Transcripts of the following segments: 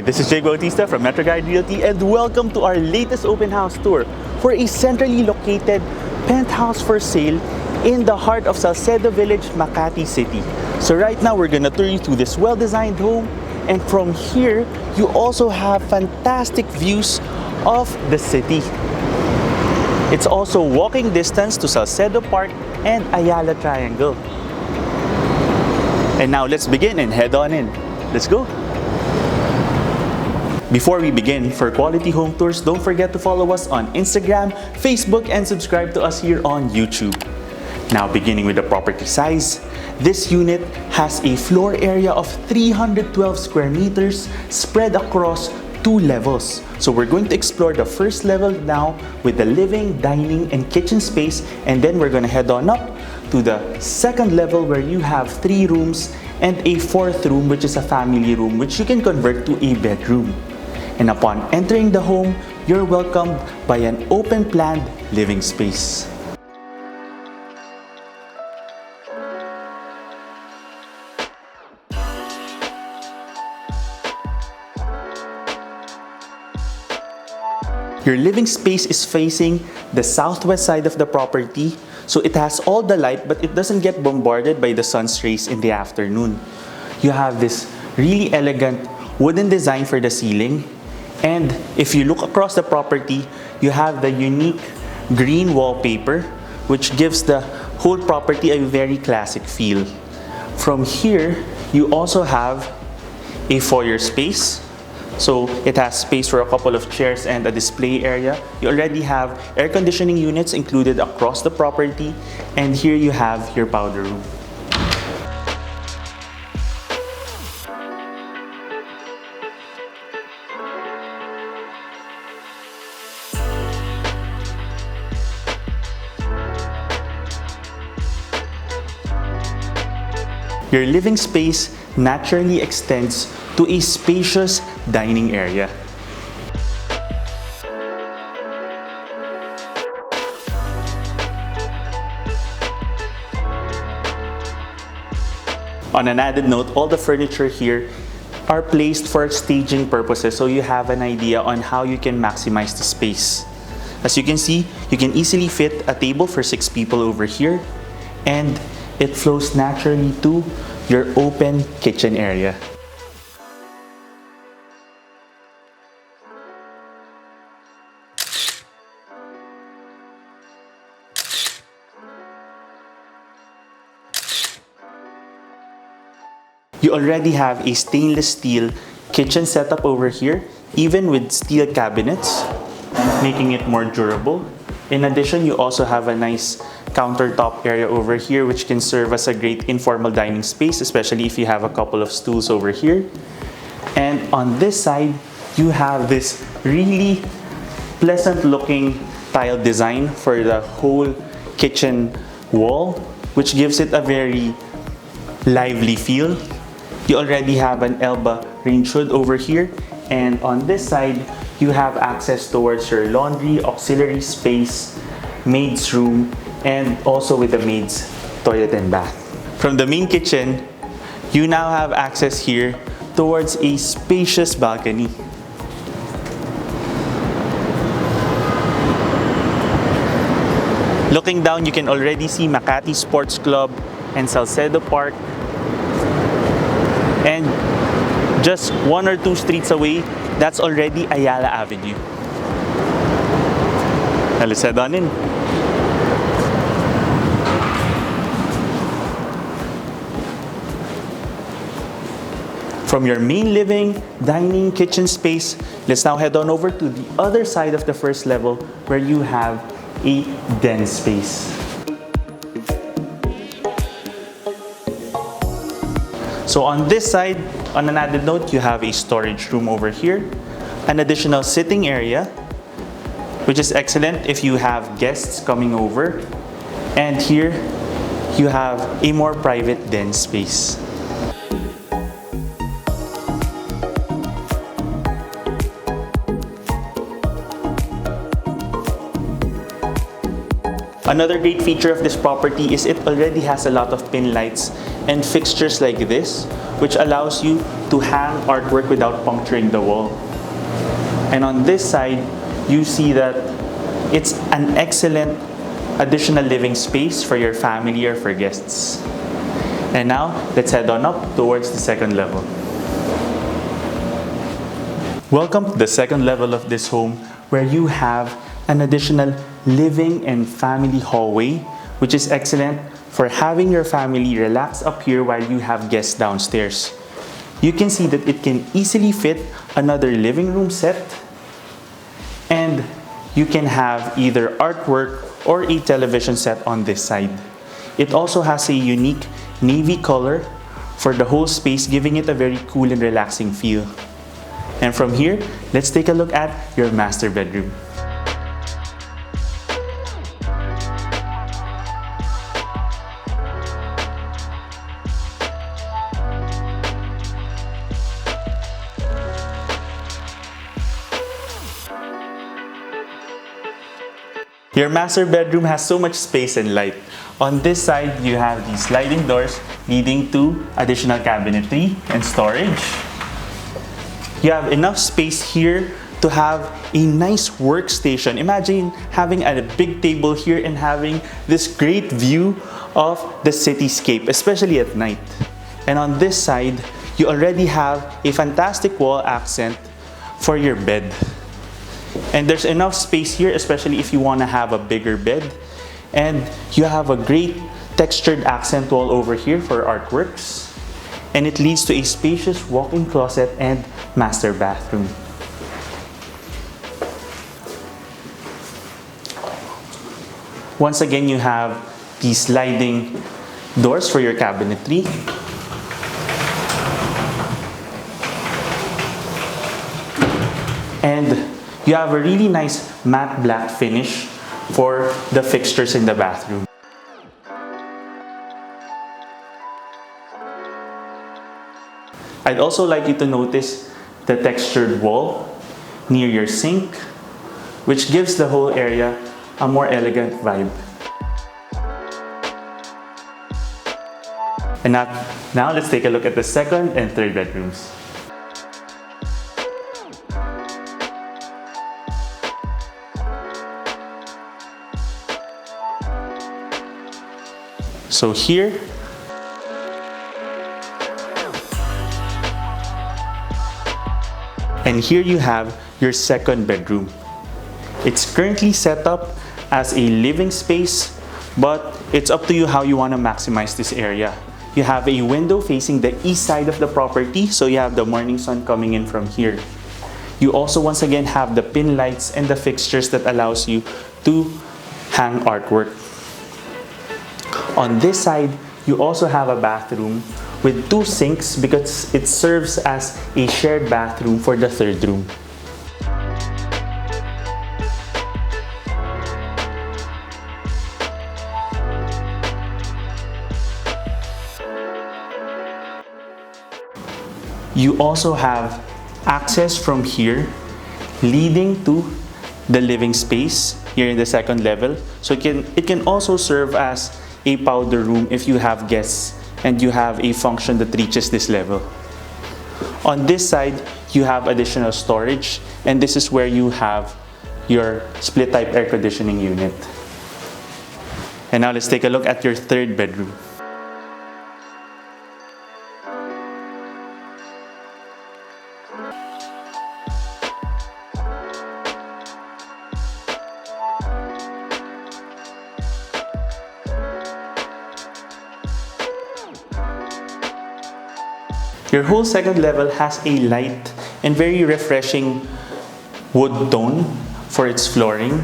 this is Bautista from metroguide.realty and welcome to our latest open house tour for a centrally located penthouse for sale in the heart of Salcedo Village, Makati City. So right now we're gonna tour you through this well-designed home, and from here you also have fantastic views of the city. It's also walking distance to Salcedo Park and Ayala Triangle. And now let's begin and head on in. Let's go! Before we begin, for quality home tours, don't forget to follow us on Instagram, Facebook, and subscribe to us here on YouTube. Now, beginning with the property size, this unit has a floor area of 312 square meters spread across 2 levels. So we're going to explore the first level now with the living, dining, and kitchen space, and then we're going to head on up to the second level where you have 3 rooms and a 4th room, which is a family room, which you can convert to a bedroom. And upon entering the home, you're welcomed by an open-planned living space. Your living space is facing the southwest side of the property, so it has all the light but it doesn't get bombarded by the sun's rays in the afternoon. You have this really elegant wooden design for the ceiling, and if you look across the property, you have the unique green wallpaper which gives the whole property a very classic feel. From here, you also have a foyer space. So it has space for a couple of chairs and a display area. You already have air conditioning units included across the property, and here you have your powder room. Your living space naturally extends to a spacious dining area. On an added note, all the furniture here are placed for staging purposes, so you have an idea on how you can maximize the space. As you can see, you can easily fit a table for 6 people over here, and it flows naturally to your open kitchen area. You already have a stainless steel kitchen setup over here, even with steel cabinets, making it more durable. In addition, you also have a nice countertop area over here which can serve as a great informal dining space, especially if you have a couple of stools over here. And on this side, you have this really pleasant looking tile design for the whole kitchen wall, which gives it a very lively feel. You already have an Elba range hood over here, and on this side, you have access towards your laundry, auxiliary space, maid's room, and also with the maid's toilet and bath. From the main kitchen, you now have access here towards a spacious balcony. Looking down, you can already see Makati Sports Club and Salcedo Park. And just 1 or 2 streets away, that's already Ayala Avenue. Now let's head on in. From your main living, dining, kitchen space, let's now head on over to the other side of the first level where you have a den space. So on this side, on an added note, you have a storage room over here, an additional sitting area, which is excellent if you have guests coming over. And here, you have a more private den space. Another great feature of this property is it already has a lot of pin lights and fixtures like this, which allows you to hang artwork without puncturing the wall. And on this side, you see that it's an excellent additional living space for your family or for guests. And now, let's head on up towards the second level. Welcome to the second level of this home, where you have an additional living and family hallway, which is excellent for having your family relax up here while you have guests downstairs. You can see that it can easily fit another living room set, and you can have either artwork or a television set on this side. It also has a unique navy color for the whole space, giving it a very cool and relaxing feel. And from here, let's take a look at your master bedroom. Your master bedroom has so much space and light. On this side, you have these sliding doors leading to additional cabinetry and storage. You have enough space here to have a nice workstation. Imagine having a big table here and having this great view of the cityscape, especially at night. And on this side, you already have a fantastic wall accent for your bed. And there's enough space here, especially if you want to have a bigger bed. And you have a great textured accent wall over here for artworks. And it leads to a spacious walk-in closet and master bathroom. Once again, you have these sliding doors for your cabinetry. And you have a really nice matte black finish for the fixtures in the bathroom. I'd also like you to notice the textured wall near your sink, which gives the whole area a more elegant vibe. And now let's take a look at the second and third bedrooms. So here, and here you have your second bedroom. It's currently set up as a living space, but it's up to you how you want to maximize this area. You have a window facing the east side of the property, so you have the morning sun coming in from here. You also once again have the pin lights and the fixtures that allows you to hang artwork. On this side, you also have a bathroom with two sinks because it serves as a shared bathroom for the third room. You also have access from here leading to the living space here in the second level. So it can also serve as a powder room if you have guests and you have a function that reaches this level. On this side, you have additional storage, and this is where you have your split type air conditioning unit. And now let's take a look at your third bedroom. Your whole second level has a light and very refreshing wood tone for its flooring.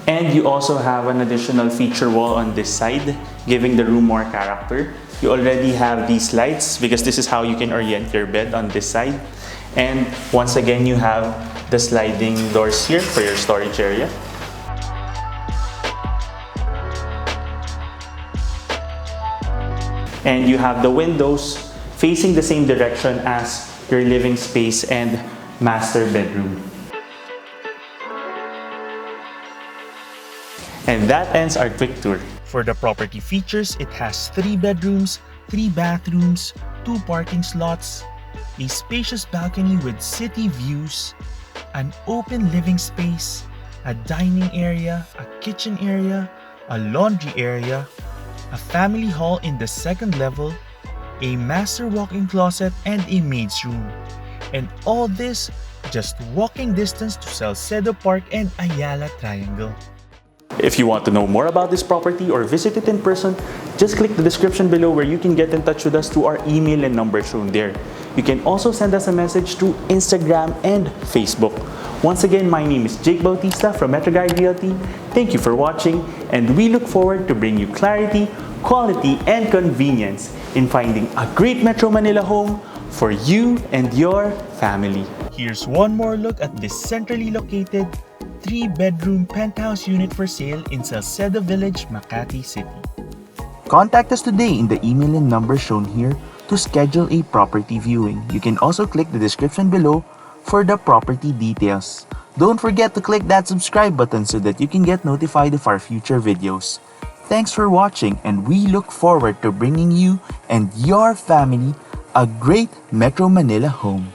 And you also have an additional feature wall on this side, giving the room more character. You already have these lights because this is how you can orient your bed on this side. And once again, you have the sliding doors here for your storage area. And you have the windows facing the same direction as your living space and master bedroom. And that ends our quick tour. For the property features, it has 3 bedrooms, 3 bathrooms, 2 parking slots, a spacious balcony with city views, an open living space, a dining area, a kitchen area, a laundry area, a family hall in the 2nd level, a master walk-in closet, and a maid's room. And all this just walking distance to Salcedo Park and Ayala Triangle. If you want to know more about this property or visit it in person, just click the description below where you can get in touch with us through our email and number shown there. You can also send us a message through Instagram and Facebook. Once again, my name is Jake Bautista from Metroguide Realty. Thank you for watching, and we look forward to bring you clarity, quality, and convenience in finding a great Metro Manila home for you and your family. Here's one more look at this centrally located 3-bedroom penthouse unit for sale in Salcedo Village, Makati City. Contact us today in the email and number shown here to schedule a property viewing. You can also click the description below for the property details. Don't forget to click that subscribe button so that you can get notified of our future videos. Thanks for watching, and we look forward to bringing you and your family a great Metro Manila home.